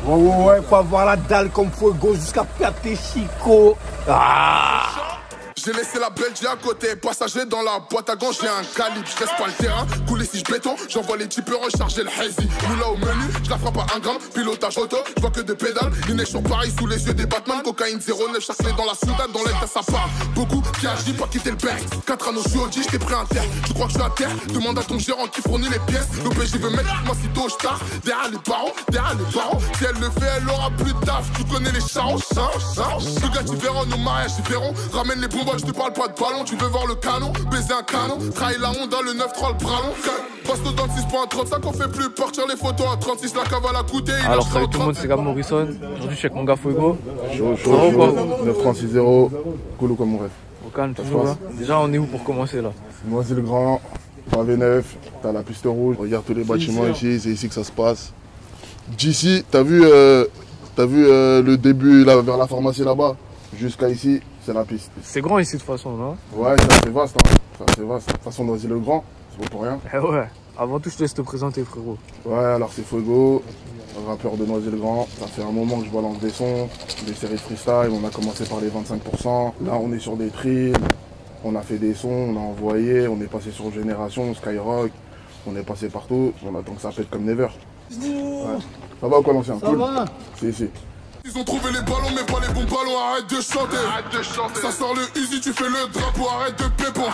Ouais, faut avoir la dalle comme Fuego jusqu'à perdre tes chicots. Ah. J'ai laissé la Belgique à côté, passager dans la boîte à gants, j'ai un calibre, je reste pas le terrain, couler si je béton, j'envoie les types recharger le hazy, moula au menu, je la frappe à 1 gramme, pilotage auto, je vois que des pédales, les neiges sont pareils sous les yeux des Batman, cocaïne 09, chaque clé dans la soudade, dans l'état ça parle, beaucoup qui agit pas quitter le Banks, 4 anneaux sur Audi, j't'ai pris un terre, tu crois que je suis à terre, demande à ton gérant qui fournit les pièces, l'OPJ veut mettre moi si tôt je tard, derrière les barreaux, si elle le fait elle aura plus de taf, tu connais les charros, le gars tu verras nos mariages différents, ramène les bonbons. Je te parle pas de ballon, tu veux voir le canon, baiser un canon, trahir la Honda, le 9-3, le bras long. Passe-le dans le 6.35, on fait plus partir les photos à 36, la cavale a coûté. Alors salut tout le monde, c'est Gab Morrison. Aujourd'hui je suis avec mon gars Fuego. Chaud, 936-0, cool comme mon rêve. Au calme, toujours là. Déjà on est où pour commencer là? Noisy-le-Grand, pavé neuf, t'as la piste rouge, regarde tous les bâtiments ici, c'est ici que ça se passe. D'ici, t'as vu le début là, vers la pharmacie là-bas, jusqu'à ici. C'est la piste. C'est grand ici de toute façon, non? Ouais, c'est assez vaste. Hein. C'est assez vaste. De toute façon, Noisy-le-Grand, c'est pas pour rien. Eh ouais. Avant tout, je te laisse te présenter, frérot. Ouais, alors c'est Fuego, rappeur de Noisy-le-Grand. Ça fait un moment que je balance des sons, des séries de freestyle. On a commencé par les 25%. Là, on est sur des trills. On a fait des sons, on a envoyé. On est passé sur Génération, Skyrock. On est passé partout. On attend que ça pète comme Never. Ouais. Ça va ou quoi, l'ancien? Ça va. C'est ici. Ils ont trouvé les ballons, mais pas les bons ballons, arrête de chanter. Ça sort le easy, tu fais le drapeau, arrête de pépon.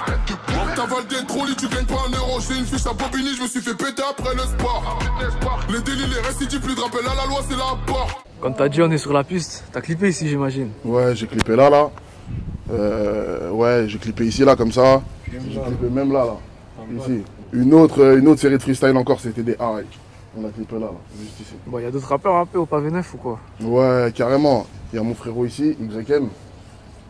T'avales des trolls, tu gagnes pas 1 euro. J'ai une fiche à Bobigny, je me suis fait péter après le sport. Les délits, les récidives, plus de rappel à la loi, c'est la porte. Quand t'as dit on est sur la piste, t'as clippé ici j'imagine. Ouais, j'ai clippé là. Ouais, j'ai clippé ici, là, comme ça. J'ai clippé même là, ici. Une autre série de freestyle encore, c'était des high. On a clippé là, juste ici. Bon, il y a d'autres rappeurs un peu au pavé neuf ou quoi? Ouais, carrément. Il y a mon frérot ici, YM.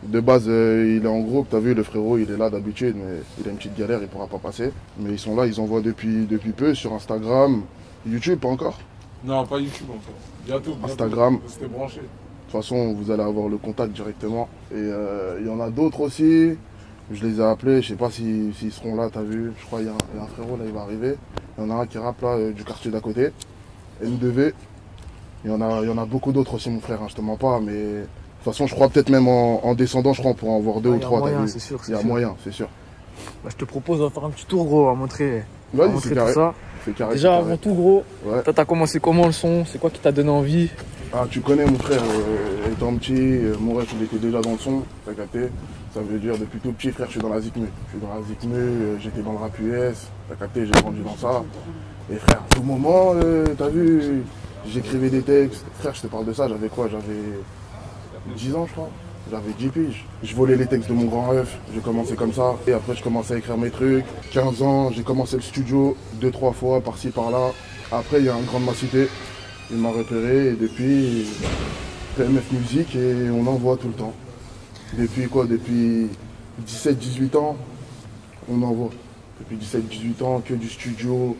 De base, il est en groupe, t'as vu, le frérot, il est là d'habitude, mais il a une petite galère, il pourra pas passer. Mais ils sont là, ils envoient depuis peu sur Instagram, YouTube, pas encore? Non, pas YouTube encore. Bientôt. Instagram. C'était branché. De toute façon, vous allez avoir le contact directement. Et il y en a d'autres aussi. Je les ai appelés, je sais pas s'ils seront là, t'as vu. Je crois qu'il y a un frérot là, il va arriver. Il y en a un qui rappe là du quartier d'à côté. N2V. Il y en a beaucoup d'autres aussi, mon frère, hein, je te mens pas. Mais de toute façon, je crois peut-être même en descendant, je crois on pourra en voir 2 ou 3. C'est sûr. Il y a moyen, c'est sûr. Bah, je te propose de faire un petit tour, gros, à montrer tout ça. Carré, déjà, avant tout, gros, ouais. toi, t'as commencé comment le son? C'est quoi qui t'a donné envie? Ah, tu connais mon frère, étant petit, mon rêve il était déjà dans le son, t'as capté. Ça veut dire depuis tout petit, frère, je suis dans la ZICMU. Je suis dans la ZICMU, j'étais dans le rap US, t'as capté, j'ai grandi dans ça. Et frère, à tout moment, t'as vu, j'écrivais des textes. Frère, je te parle de ça, j'avais quoi? J'avais 10 ans, je crois. J'avais 10 piges. Je volais les textes de mon grand ref, j'ai commencé comme ça. Et après, je commençais à écrire mes trucs. 15 ans, j'ai commencé le studio 2-3 fois, par-ci, par-là. Après, il y a un grand de ma cité. Il m'a repéré et depuis, PMF Musique et on envoie tout le temps. Depuis quoi? Depuis 17-18 ans, on envoie. Depuis 17-18 ans, que du studio,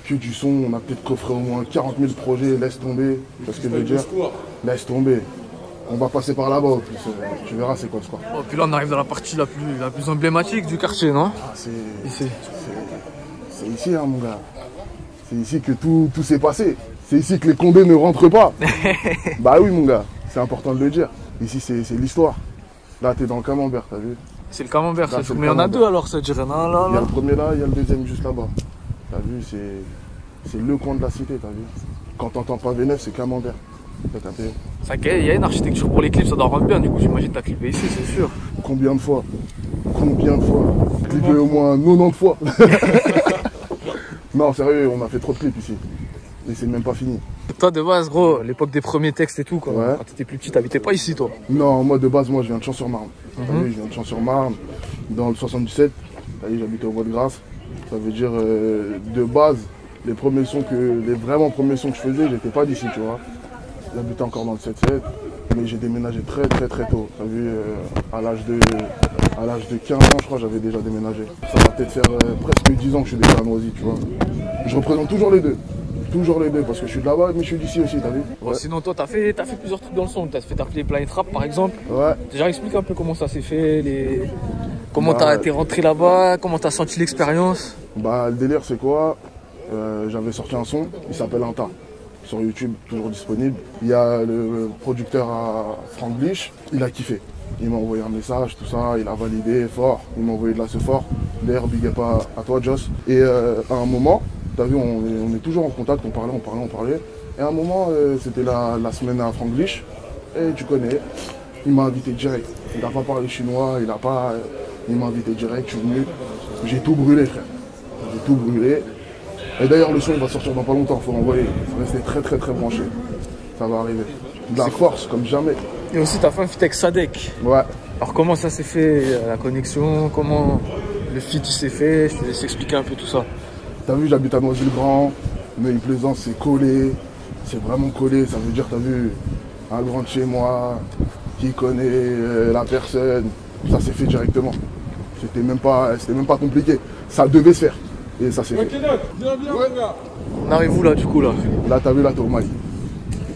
que du son. On a peut-être coffré au moins 40 000 projets, laisse tomber. Parce que je veux dire, laisse tomber. On va passer par là-bas, plus. Tu verras c'est quoi le score. Oh, puis là on arrive dans la partie la plus emblématique du quartier, non? C'est ici. C'est ici, hein, mon gars. C'est ici que tout s'est passé. C'est ici que les condés ne rentrent pas. Bah oui, mon gars, c'est important de le dire. Ici, c'est l'histoire. Là, t'es dans le camembert, t'as vu? C'est le camembert, c'est tout. Mais il y en a deux alors, ça dirait. Non, là, il y a le premier là, il y a le deuxième juste là-bas. T'as vu, c'est le coin de la cité, t'as vu? Quand t'entends pavé neuf, c'est camembert. T'as capté? C'est vrai qu'il y a une architecture pour les clips, ça doit rendre bien. Du coup, j'imagine que t'as clippé ici, c'est sûr. Combien de fois? Clippé au moins 90 fois. Non, sérieux, on a fait trop de clips ici. Et c'est même pas fini. Toi, de base, gros, l'époque des premiers textes et tout, quoi. Ouais. Quand t'étais plus petit, t'habitais pas ici, toi? Non, moi, de base, je viens de Champs-sur-Marne. Je viens de Champs-sur-Marne, dans le 77. J'habitais au Bois-de-Grâce. Ça veut dire, de base, les vraiment premiers sons que je faisais, j'étais pas d'ici, tu vois. J'habitais encore dans le 7-7. Mais j'ai déménagé très tôt. T'as vu, à l'âge de 15 ans, je crois, j'avais déjà déménagé. Ça va peut-être faire presque 10 ans que je suis déjà à Noisy, tu vois. Je représente toujours les deux. Parce que je suis de là-bas, mais je suis d'ici aussi, t'as vu? Ouais. Sinon, toi, t'as fait plusieurs trucs dans le son. T'as fait les Blind Rap, par exemple. Ouais. Déjà, explique un peu comment ça s'est fait, comment t'as été rentré là-bas, comment t'as senti l'expérience. Bah, le délire, c'est quoi? J'avais sorti un son, il s'appelle Inta. sur YouTube, toujours disponible. Il y a le producteur à Franglish, il a kiffé. Il m'a envoyé un message, tout ça, il a validé fort, il m'a envoyé de la ce fort. D'ailleurs, big up à toi, Joss. Et à un moment, t'as vu, on est toujours en contact, on parlait. Et à un moment, c'était la semaine à Franglish, et tu connais, il m'a invité direct. Il n'a pas parlé chinois, il m'a invité direct, je suis venu. J'ai tout brûlé, frère. J'ai tout brûlé. Et d'ailleurs, le son, il va sortir dans pas longtemps, il faut l'envoyer. Il faut rester très branché. Ça va arriver. De la force, comme jamais. Et aussi, t'as fait un feat avec Sadek. Ouais. Alors, comment ça s'est fait, la connexion? Comment le feat s'est fait? Je te laisse expliquer un peu tout ça. T'as vu, j'habite à Noisy-le-Grand. Mais Plaisance, c'est collé. C'est vraiment collé. Ça veut dire, t'as vu, un grand de chez moi qui connaît la personne. Ça s'est fait directement. C'était même pas compliqué. Ça devait se faire. Et ça s'est fait. Viens, mon gars. On arrive où là, du coup, là? Là, t'as vu, là, t'es au mail.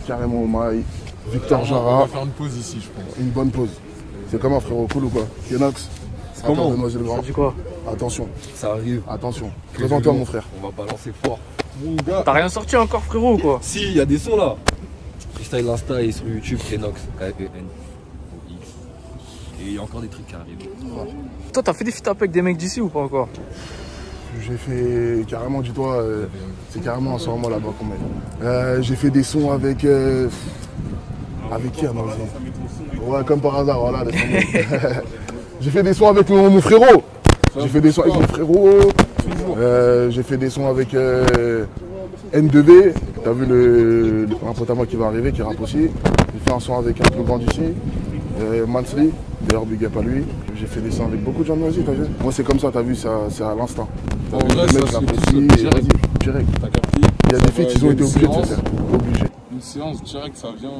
Carrément au mail. Victor On Jara. va faire une pause ici, je pense. Une bonne pause. C'est comment, frérot? Cool ou quoi? Kenox. Comment? Ça dit quoi? Attention, Ça arrive. attention. Présente-toi, mon frère. On va balancer fort. Mon gars. T'as rien sorti encore, frérot, ou quoi? Si, il y a des sons là. Freestyle Insta et sur YouTube, Kenox, K-E-N-O-X. Et il y a encore des trucs qui arrivent. Toi, t'as fait des feats avec des mecs d'ici ou pas encore? J'ai fait carrément, dis-toi, c'est carrément un soir moi là-bas qu'on met. J'ai fait des sons avec. Avec qui à Noisy? Ouais, comme par hasard, voilà. J'ai fait des sons avec mon frérot. J'ai fait des sons avec mon frérot. J'ai fait des sons avec N2B. T'as vu un pote à moi qui va arriver, qui rappe aussi. J'ai fait un son avec un plus grand d'ici, Mansri. D'ailleurs, big up à lui. J'ai fait des sons avec beaucoup de gens de Noisy, t'as vu? Moi, c'est comme ça, t'as vu, c'est à l'instant. En vrai, Le mec ça, l'apprécie, c'est et vas-y, direct. T'as capté? Il y a des filles qui ont été obligés de se faire. Obligés. Une séance direct, ça vient.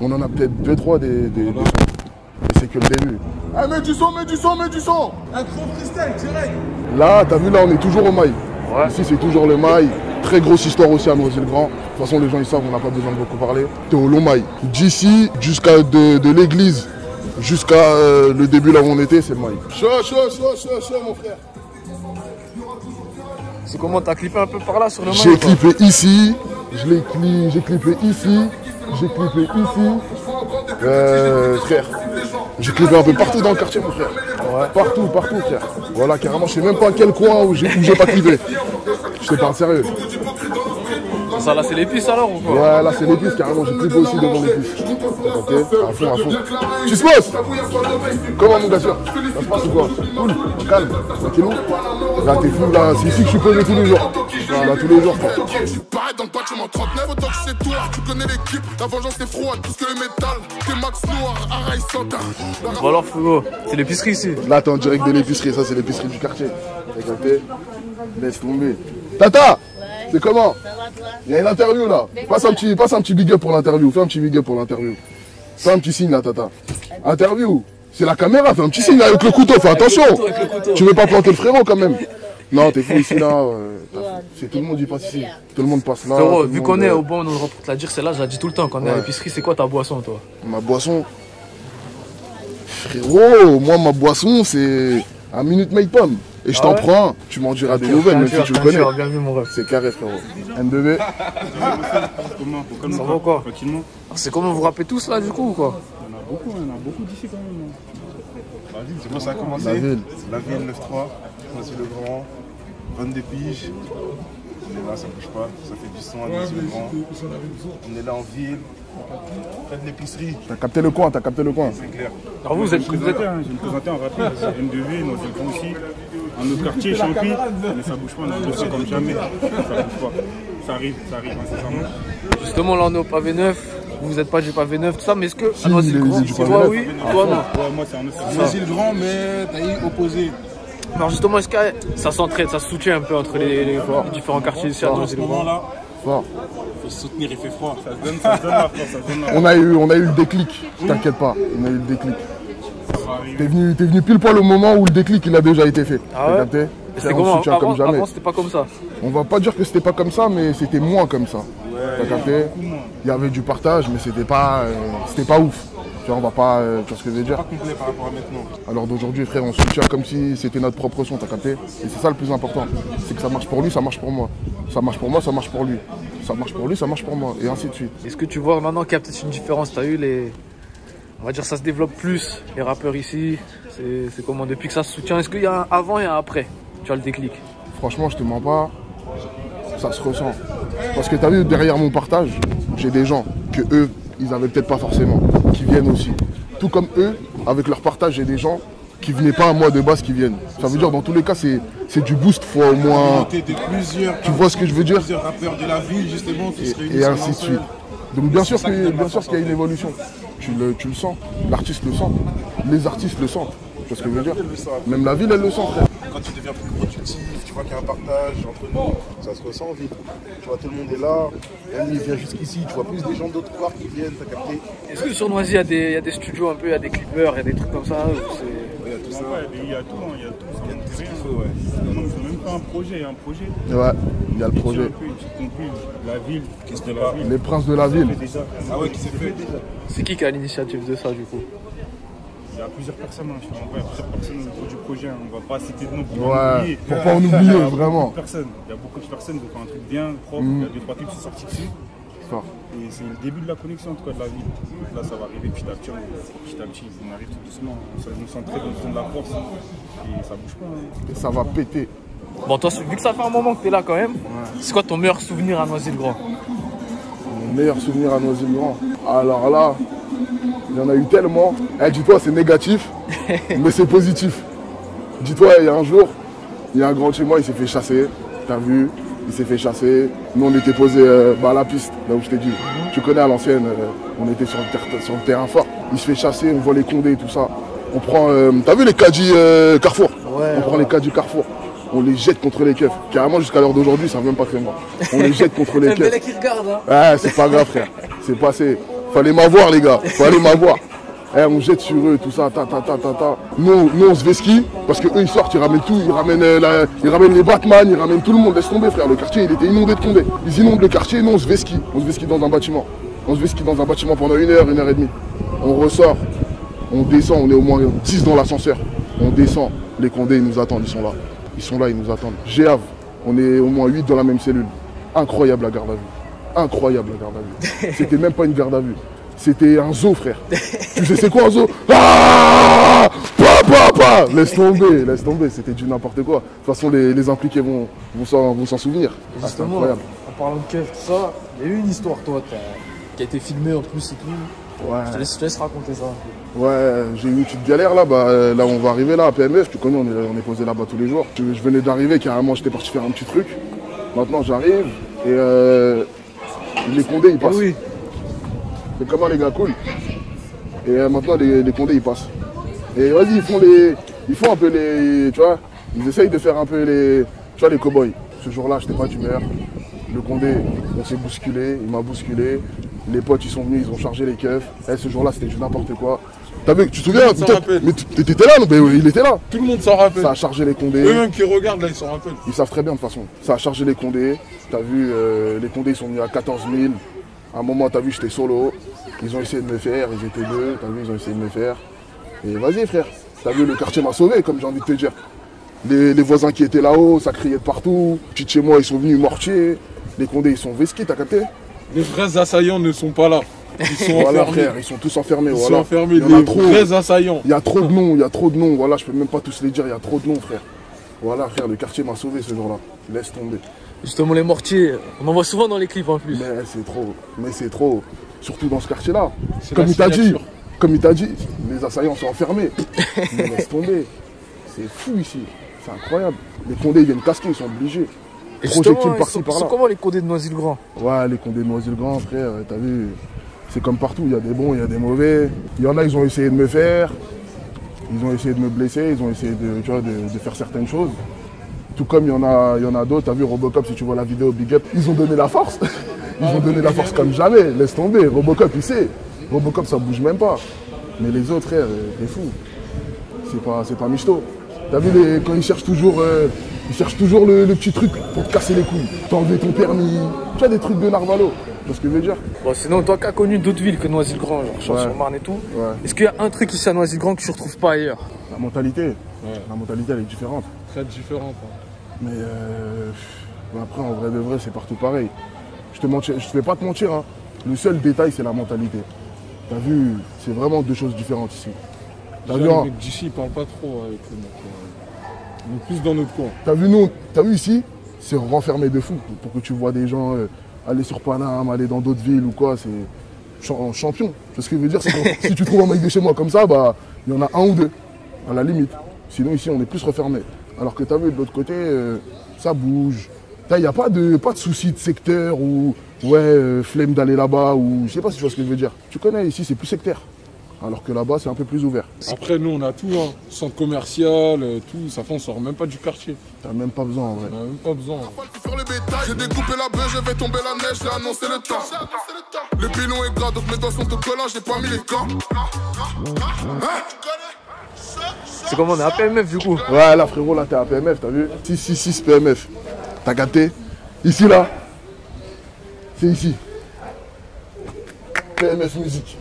On en a peut-être 2-3 des sons. Et c'est que le début. Ah, mets du son, mets du son, mets du son! Un gros freestyle direct. Là, t'as vu, là, on est toujours au mail. Ouais. Ici, c'est toujours le mail. Très grosse histoire aussi à Noisy-le-Grand. De toute façon, les gens, ils savent, on n'a pas besoin de beaucoup parler. T'es au long mail. D'ici, jusqu'à de l'église, jusqu'à le début, là où on était, c'est le mail. Chaud, mon frère. C'est comment? T'as clippé un peu par là sur le J'ai mic, quoi? clippé ici, j'ai clippé ici, j'ai clippé ici. Frère, j'ai clippé un peu partout dans le quartier, mon frère. Ouais. Partout, frère. Voilà, carrément, je sais même pas à quel coin où j'ai pas clippé. Je te parle sérieux. Ça là, c'est l'épice alors ou quoi? Ouais, là c'est l'épice, carrément, j'ai clippé aussi devant l'épice. Ok, à fond. Tu se passes? Comment, mon gars sûr? Ça se passe ou quoi? Cool, calme, tranquillou. Là t'es fou, là, c'est ici que je suis posé tous les jours. Là, tous les jours, frère. Tu parais dans le bâtiment 39, autant que c'est toi, tu connais l'équipe, la vengeance est froide, tout ce que le métal, t'es max noir, Araï Santa. Bon alors, frérot, c'est l'épicerie ici. Là t'es en direct de l'épicerie, ça c'est l'épicerie du quartier. T'as capté? Laisse tomber. Tata! C'est comment? Il y a une interview là. Passe un petit big up pour l'interview. Fais un petit big up pour l'interview. Fais un petit signe là, Tata. Interview. C'est la caméra, fais un petit signe là, avec le couteau, fais attention. Tu veux pas planter le frérot quand même? Non, t'es fou ici là. C'est tout le monde y passe ici. Tout le monde passe là. Frérot, vu qu'on est au bon endroit pour te la dire, c'est là, je la dis tout le temps. Quand on est à l'épicerie, c'est quoi ta boisson, toi? Ma boisson. Frérot, moi ma boisson c'est un Minute Maid Pomme. Et je t'en prends un, tu m'en diras des nouvelles, même si tu le connais. Bien vu, mon ref. C'est carré, frérot. N2B. Comment? Ça va quoi? Tranquillement. C'est comment vous rappez tous là, du coup, ou quoi? On a beaucoup d'ici quand même. C'est comment ça a commencé? La ville. La ville 9-3, Noisy-le-Grand, 22 piges. On est là, ça bouge pas, ça fait du son à Noisy-le-Grand. On est là en ville, près de l'épicerie. T'as capté le coin, C'est clair. Alors vous êtes... Je vais me présenter en rapide, c'est M2V, Noisy-le-Grand aussi. Un autre quartier, Champi, mais ça bouge pas, on a bossé comme jamais. Ça bouge pas. Ça arrive incessamment. Justement, là on est au pavé 9. Vous n'êtes pas du pavé 9, tout ça, mais est-ce que... Si, à Noisy-le-Grand, il est du pavé toi 9. oui, toi non? Ouais, moi c'est un autre. Noisy-le-Grand, mais t'as opposé. Alors justement, est-ce que ça s'entraide, ça se soutient un peu entre les différents quartiers ici à À ce Noisy-le-Grand? moment-là, Fort. faut se soutenir, il fait froid. Ça se donne la force, ça se donne la force. On a eu le déclic, t'inquiète pas, on a eu le déclic. T'es venu pile poil au moment où le déclic il a déjà été fait. Ah T'as ouais? capté? C'était On comment? soutient comme jamais. Avant c'était pas comme ça. On va pas dire que c'était pas comme ça, mais c'était moins comme ça. Ouais, T'as capté? Il y avait du partage, mais c'était pas ouf. Tu vois, on va pas. Tu vois ce que je veux dire? Pas complet par rapport à maintenant. Alors d'aujourd'hui, frère, on soutient comme si c'était notre propre son, t'as capté? Et c'est ça le plus important. C'est que ça marche pour lui, ça marche pour moi. Ça marche pour moi, ça march pour lui. Ça marche pour lui, ça marche pour moi. Et ainsi de suite. Est-ce que tu vois maintenant qu'il y a peut-être une différence? T'as eu les... On va dire ça se développe plus, les rappeurs ici. C'est comment depuis que ça se soutient? Est-ce qu'il y a un avant et un après? Tu as le déclic? Franchement, je te mens pas, ça se ressent. Parce que t'as vu, derrière mon partage, j'ai des gens que eux, ils avaient peut-être pas forcément, qui viennent aussi. Tout comme eux, avec leur partage, j'ai des gens qui venaient pas à moi de base qui viennent. Ça veut dire dans tous les cas, c'est du boost fois au moins. Tu vois ce que je veux dire? Plusieurs rappeurs de la ville justement qui se réunissent. Et ainsi de suite. Donc bien sûr qu'il y a une évolution. Tu le sens, l'artiste le sent, les artistes le sentent. Tu vois ce que je veux dire? Même la ville, elle le sent, frère. Quand tu deviens plus productif, tu vois qu'il y a un partage entre nous, ça se ressent en ville. Tu vois, tout le monde est là, même lui il vient jusqu'ici, tu vois plus des gens d'autres parts qui viennent, t'as capté? Est-ce que sur Noisy, il y a des studios un peu, il y a des clippers, il y a des trucs comme ça? Il y a tout ça. Il y a tout, il y a tout. Il y a tout ce qu'il faut, ouais. Non, c'est même pas un projet, il y a un projet. Ouais, il y a le projet. J'ai compris, la ville, qu'est-ce que la ville? Les princes de la ville. Ah ouais, qui s'est fait déjà. C'est qui a l'initiative de ça du coup? Il y a plusieurs personnes, hein, je pense. Ouais, plusieurs personnes autour du projet. Hein. On va pas citer de nom pour Ouais, pour pas en oublier, vraiment. Il y a beaucoup de personnes qui ont fait un truc bien propre. Il y a 2-3 clips qui sont sortis dessus. Fort. Et c'est le début de la connexion en tout cas de la ville. Là, ça va arriver petit à petit. On arrive tout doucement. On se sent très dans de la force. Et ça bouge pas. Hein. Et ça va péter. Bon, toi, vu que ça fait un moment que t'es là quand même, c'est quoi ton meilleur souvenir à Noisy-le-Grand? Mon meilleur souvenir à Noisy-le-Grand. Alors là, il y en a eu tellement. Eh, dis-toi, c'est négatif, mais c'est positif. Dis-toi, il y a un jour, il y a un grand de chez moi, il s'est fait chasser. T'as vu? Il s'est fait chasser. Nous, on était posés à la piste, là où je t'ai dit. Tu connais à l'ancienne, on était sur le terrain fort. Il se fait chasser, on voit les condés et tout ça. On prend, t'as vu les caddies Carrefour? Ouais, on prend les caddies Carrefour. On les jette contre les keufs. Carrément, jusqu'à l'heure d'aujourd'hui, ça ne savent même pas que c'est moi. On les jette contre les keufs. Qui regarde, hein. Ouais, c'est pas grave, frère. C'est passé. Fallait m'avoir, les gars. Fallait m'avoir. Eh, on jette sur eux, tout ça, Nous, on se vesquille, parce qu'eux, ils sortent, ils ramènent tout. Ils ramènent les Batman, ils ramènent tout le monde. Laisse tomber, frère. Le quartier, il était inondé de condés. Ils inondent le quartier, nous, on se vesquille. On se vesquille dans un bâtiment. On se vesquille dans un bâtiment pendant 1 heure, 1 heure et demie. On ressort. On descend, on est au moins 10 dans l'ascenseur. On descend. Les condés, ils nous attendent, ils sont là. Ils sont là, ils nous attendent. Géave, on est au moins 8 dans la même cellule. Incroyable la garde à vue. Incroyable la garde à vue. C'était même pas une garde à vue. C'était un zoo, frère. Tu sais c'est quoi un zoo? Ah, laisse tomber, c'était du n'importe quoi. De toute façon, les impliqués vont s'en souvenir. Justement, incroyable. en parlant de keuf, tout ça, il y a eu une histoire, toi, qui a été filmée en plus et tout. Ouais. Je te laisse raconter ça. Ouais, j'ai eu une petite galère là, là on va arriver là à PMF, tu connais, on est posé là-bas tous les jours. Je venais d'arriver, carrément j'étais parti faire un petit truc. Maintenant j'arrive et les condés ils passent. Oui. C'est comment les gars, cool. Et maintenant les condés ils passent. Et vas-y, ils font un peu les, tu vois, ils essayent de faire un peu les, tu vois, les cow-boys. Ce jour-là j'étais pas d'humeur. Le condé, on s'est bousculé, il m'a bousculé. Les potes ils sont venus, ils ont chargé les keufs. Et ce jour-là c'était du n'importe quoi. T'as vu, tu te souviens? Mais t'étais là, non? Mais il était là. Tout le monde s'en rappelle. Ça a chargé les condés. Eux-mêmes qui regardent là, ils s'en rappellent. Ils savent très bien de toute façon. Ça a chargé les condés. T'as vu, les condés ils sont venus à 14 000. À un moment, t'as vu, j'étais solo. Ils ont essayé de me faire, ils étaient deux. T'as vu, ils ont essayé de me faire. Et vas-y frère. T'as vu, le quartier m'a sauvé, comme j'ai envie de te dire. Les voisins qui étaient là-haut, ça criait de partout. Puis de chez moi, ils sont venus mortier. Les condés, ils sont vesquis, t'as capté? Les vrais assaillants ne sont pas là. Ils sont voilà, enfermés. frère, ils sont tous enfermés. Ils voilà. sont enfermés, Il y en a les trop. vrais assaillants. Il y a trop de noms, il y a trop de noms. Voilà, je peux même pas tous les dire, il y a trop de noms, frère. Voilà, frère, le quartier m'a sauvé ce jour-là. Laisse tomber. Justement, les mortiers, on en voit souvent dans les clips en plus. Mais c'est trop. Surtout dans ce quartier-là. Comme il t'a dit, les assaillants sont enfermés. Mais laisse tomber. C'est fou ici. C'est incroyable. Les condés, ils viennent casquer, ils sont obligés. Et justement, ils sont comment les condés de Noisy-le-Grand? Ouais, les condés de Noisy-le-Grand, frère, t'as vu, c'est comme partout, il y a des bons, il y a des mauvais. Il y en a, ils ont essayé de me faire, ils ont essayé de me blesser, ils ont essayé de, tu vois, de faire certaines choses. Tout comme il y en a d'autres, t'as vu Robocop, si tu vois la vidéo Big Up, ils ont donné la force. Ils ont donné la force comme jamais, laisse tomber. Robocop, il sait. Robocop, ça bouge même pas. Mais les autres, frère, t'es fou. C'est pas michto. T'as vu, quand ils cherchent toujours le petit truc pour te casser les couilles. T'as enlevé ton permis. Tu vois, des trucs de narvalo. Tu vois ce que je veux dire? Bon, sinon, toi qui as connu d'autres villes que Noisy-le-Grand, genre Champs-sur-Marne et tout, est-ce qu'il y a un truc ici à Noisy-le-Grand que tu ne retrouves pas ailleurs? La mentalité. La mentalité, elle est différente. Très différente. Mais après, en vrai de vrai, c'est partout pareil. Je vais pas te mentir, hein. Le seul détail, c'est la mentalité. T'as vu, c'est vraiment deux choses différentes ici. Les mecs d'ici, ils parlent pas trop avec eux, on est plus dans notre coin. T'as vu ici, c'est renfermé de fou. Pour que tu vois des gens aller sur Paname, aller dans d'autres villes ou quoi, c'est champion. Tu vois ce que je veux dire? Si tu trouves un mec de chez moi comme ça, bah, il y en a un ou deux, à la limite. Sinon ici, on est plus refermé. Alors que t'as vu, de l'autre côté, ça bouge. Il n'y a pas de souci de secteur ou flemme d'aller là-bas ou je sais pas si tu vois ce que je veux dire. Tu connais, ici c'est plus sectaire. Alors que là-bas c'est un peu plus ouvert. Après nous on a tout, hein. Centre commercial, tout, ça fait on sort même pas du quartier. T'as même pas besoin en vrai. On a même pas besoin. J'ai découpé la bœuf, je vais tomber la neige, j'ai annoncé le temps. Le bilan est gras, donc mes doigts sont au collant, j'ai pas mis les camps. C'est comment on est à PMF du coup? Ouais là frérot, là t'es à PMF, t'as vu? 666 PMF. T'as capté? Ici là, c'est ici. PMF Musique.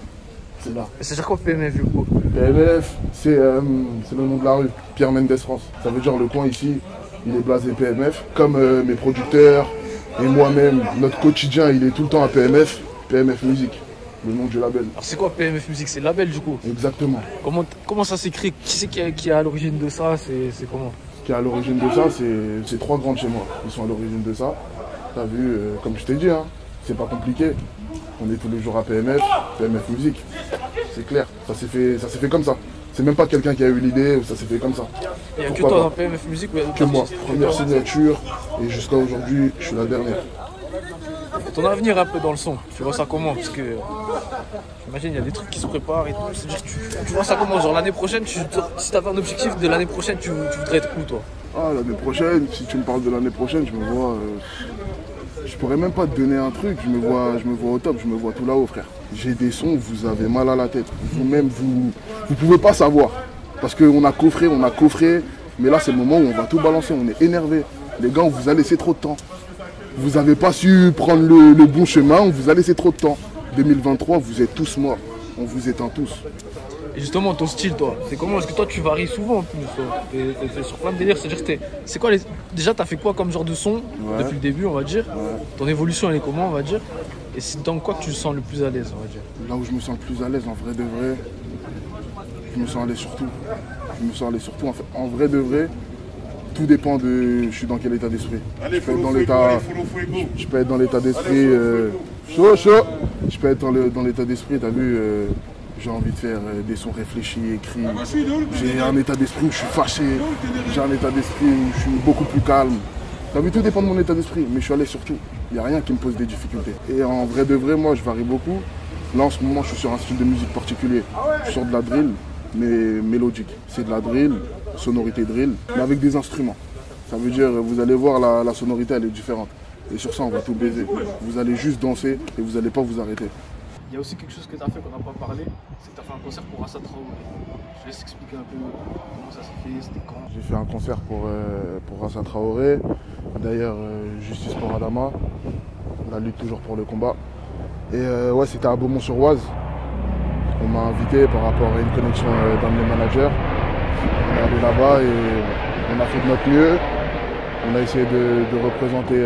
C'est là. C'est-à-dire quoi PMF du coup? PMF, c'est le nom de la rue, Pierre Mendès France. Ça veut dire le coin ici, il est blasé PMF. Comme mes producteurs et moi-même, notre quotidien, il est tout le temps à PMF. PMF Musique, le nom du label. Alors c'est quoi PMF Musique? C'est le label du coup? Exactement. Comment ça s'écrit? Qui c'est qui est à l'origine de ça? C'est comment? Qui est à l'origine de ça, c'est trois grands de chez moi. Ils sont à l'origine de ça. T'as vu, comme je t'ai dit, hein, c'est pas compliqué. On est tous les jours à PMF Musique. C'est clair, ça s'est fait comme ça. C'est même pas quelqu'un qui a eu l'idée, ça s'est fait comme ça. Il n'y a que toi dans PMF Musique ou il y a d'autres que moi, artistes? première signature, et jusqu'à aujourd'hui, je suis la dernière. Ton avenir un peu dans le son, tu vois ça comment? Parce que j'imagine il y a des trucs qui se préparent et tout. C'est-à-dire tu vois ça comment? Genre l'année prochaine, si tu avais un objectif de l'année prochaine, tu voudrais être où toi? Ah, l'année prochaine, si tu me parles de l'année prochaine, je me vois. Je pourrais même pas te donner un truc, je me vois au top, je me vois tout là-haut, frère. J'ai des sons, vous avez mal à la tête. Vous-même, vous pouvez pas savoir. Parce qu'on a coffré, mais là c'est le moment où on va tout balancer, on est énervé. Les gars, on vous a laissé trop de temps. Vous n'avez pas su prendre le bon chemin, on vous a laissé trop de temps. 2023, vous êtes tous morts, on vous éteint tous. Et justement, ton style, toi, c'est comment? Est-ce que toi, tu varies souvent en plus? T'es sur plein de délires. C'est-à-dire que c'est quoi déjà, t'as fait quoi comme genre de son depuis le début, on va dire? Ton évolution, elle est comment, on va dire? Et c'est dans quoi que tu te sens le plus à l'aise, on va dire? Là où je me sens le plus à l'aise, en vrai de vrai, je me sens à l'aise sur tout. Je me sens à l'aise sur tout. En fait, en vrai de vrai, tout dépend de je suis dans quel état d'esprit. Je peux être dans l'état d'esprit chaud. Je peux être dans l'état d'esprit, t'as vu, j'ai envie de faire des sons réfléchis, écrits. J'ai un état d'esprit où je suis fâché. J'ai un état d'esprit où je suis beaucoup plus calme. T'as vu, tout dépend de mon état d'esprit, mais je suis à l'aise sur tout. Il n'y a rien qui me pose des difficultés. Et en vrai de vrai, moi, je varie beaucoup. Là, en ce moment, je suis sur un style de musique particulier. Je suis sur de la drill, mais mélodique. C'est de la drill, sonorité drill, mais avec des instruments. Ça veut dire, vous allez voir, la sonorité, elle est différente. Et sur ça, on va tout baiser. Vous allez juste danser et vous n'allez pas vous arrêter. Il y a aussi quelque chose que tu as fait qu'on n'a pas parlé, c'est que tu as fait un concert pour Assa Traoré. Je laisse expliquer un peu comment ça s'est fait, c'était quand? J'ai fait un concert pour Assa Traoré. D'ailleurs, Justice pour Adama, la lutte toujours pour le combat. Et ouais, c'était à Beaumont-sur-Oise. On m'a invité par rapport à une connexion d'un de mes managers. On est allé là-bas et on a fait de notre mieux. On a essayé de représenter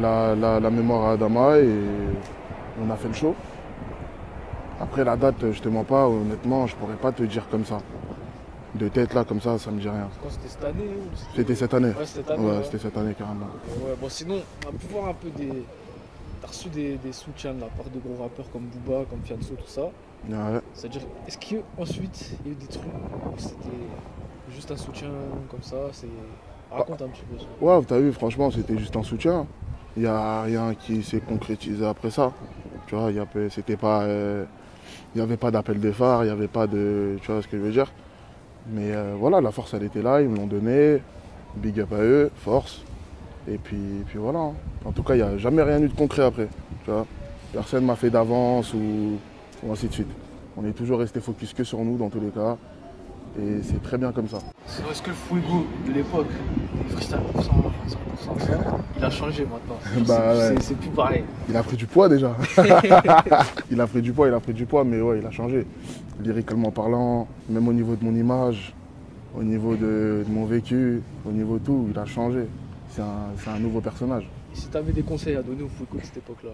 la mémoire à Adama et on a fait le show. Après la date, je te mens pas, honnêtement, je pourrais pas te dire comme ça. De tête là, comme ça me dit rien. C'était cette année ou C'était cette année. Ouais, c'était cette année. Ouais, c'était cette année carrément. Ouais, bon sinon, on a pu voir un peu des... T'as reçu des soutiens de la part de gros rappeurs comme Booba, comme Fianso, tout ça. Ouais. C'est-à-dire, est-ce qu'ensuite, il y a eu des trucs où c'était juste un soutien comme ça? Raconte un petit peu ça. Ouais, t'as vu, franchement, c'était juste un soutien. Il n'y a rien qui s'est concrétisé après ça. Tu vois, c'était pas... Il n'y avait pas d'appel de phare, il n'y avait pas de... Tu vois ce que je veux dire? Mais voilà, la force, elle était là, ils me l'ont donné. Big up à eux, force. Et puis voilà. Hein. En tout cas, il n'y a jamais rien eu de concret après. Tu vois, personne m'a fait d'avance ou ainsi de suite. On est toujours resté focus que sur nous dans tous les cas. Et c'est très bien comme ça. Est-ce que le Fuego de l'époque, le freestyle 100%, il a changé maintenant? Bah, ouais. C'est plus pareil. Il a pris du poids déjà. Il a pris du poids, mais ouais, il a changé. Lyriquement parlant, même au niveau de mon image, au niveau de mon vécu, au niveau de tout, il a changé. C'est un nouveau personnage. Et si tu avais des conseils à donner au Fuego de cette époque-là,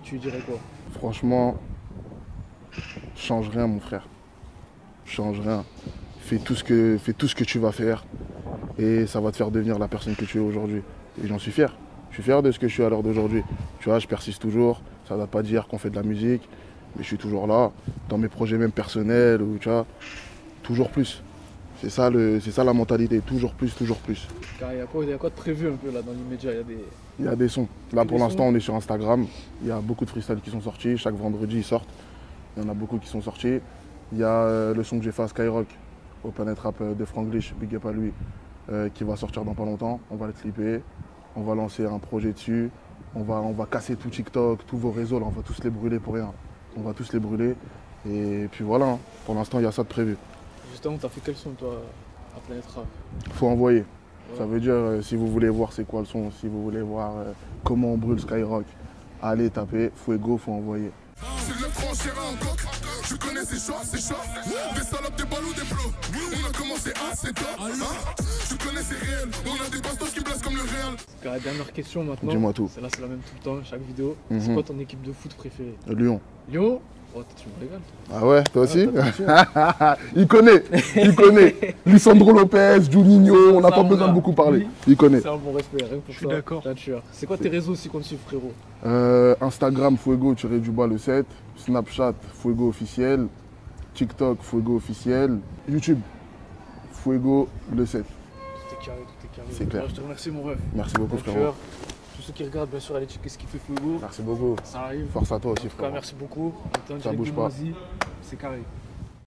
tu lui dirais quoi? Franchement, change rien mon frère. Change rien. Fais tout ce que tu vas faire et ça va te faire devenir la personne que tu es aujourd'hui. Et j'en suis fier. Je suis fier de ce que je suis à l'heure d'aujourd'hui. Tu vois, je persiste toujours. Ça ne date pas d'hier qu'on fait de la musique, mais je suis toujours là. Dans mes projets même personnels, ou tu vois, toujours plus. C'est ça la mentalité, toujours plus, toujours plus. Car il y a quoi de prévu un peu là dans l'immédiat? Il y a des sons. Là pour l'instant on est sur Instagram. Il y a beaucoup de freestyles qui sont sortis. Chaque vendredi ils sortent. Il y en a beaucoup qui sont sortis. Il y a le son que j'ai fait à Skyrock, au Planet Rap de Franglish, big up à lui, qui va sortir dans pas longtemps. On va le clipper. On va lancer un projet dessus. On va casser tout TikTok, tous vos réseaux, là, on va tous les brûler pour rien. On va tous les brûler. Et puis voilà, hein. Pour l'instant il y a ça de prévu. Justement, t'as fait quel son toi à Planet Rap? Faut envoyer. Ouais. Ça veut dire, si vous voulez voir c'est quoi le son, si vous voulez voir comment on brûle Skyrock, allez taper Fuego, faut envoyer. C'est le franc, c'est un coq. Tu connais ces choix, c'est chaud. Des salopes, des balles ou des plots. On a commencé à c'est top. Tu connais c'est réel. On a des bastos qui blessent comme le réel. La dernière question maintenant. Dis-moi tout. Celle-là, c'est la même tout le temps, chaque vidéo. C'est quoi ton équipe de foot préférée? Lyon. Lyon? Oh, tu me régales. Ah ouais, toi aussi? Il connaît. Lisandro Lopez, Juninho, on n'a pas besoin de beaucoup parler. Il connaît. C'est un bon respect, rien que pour ça. Je suis d'accord. C'est quoi tes réseaux aussi qu'on te suit, frérot? Instagram, Fuego-le 7. Snapchat, Fuego officiel. TikTok, Fuego officiel. YouTube, Fuego le 7. Tout est carré. C'est clair. Je te remercie, mon ref. Merci beaucoup, frérot. Tous ceux qui regardent, bien sûr, allez checker ce qu'il fait Fuego. Merci beaucoup. Ça arrive. Force à toi aussi, frérot. Merci beaucoup. Ça bouge pas. C'est carré.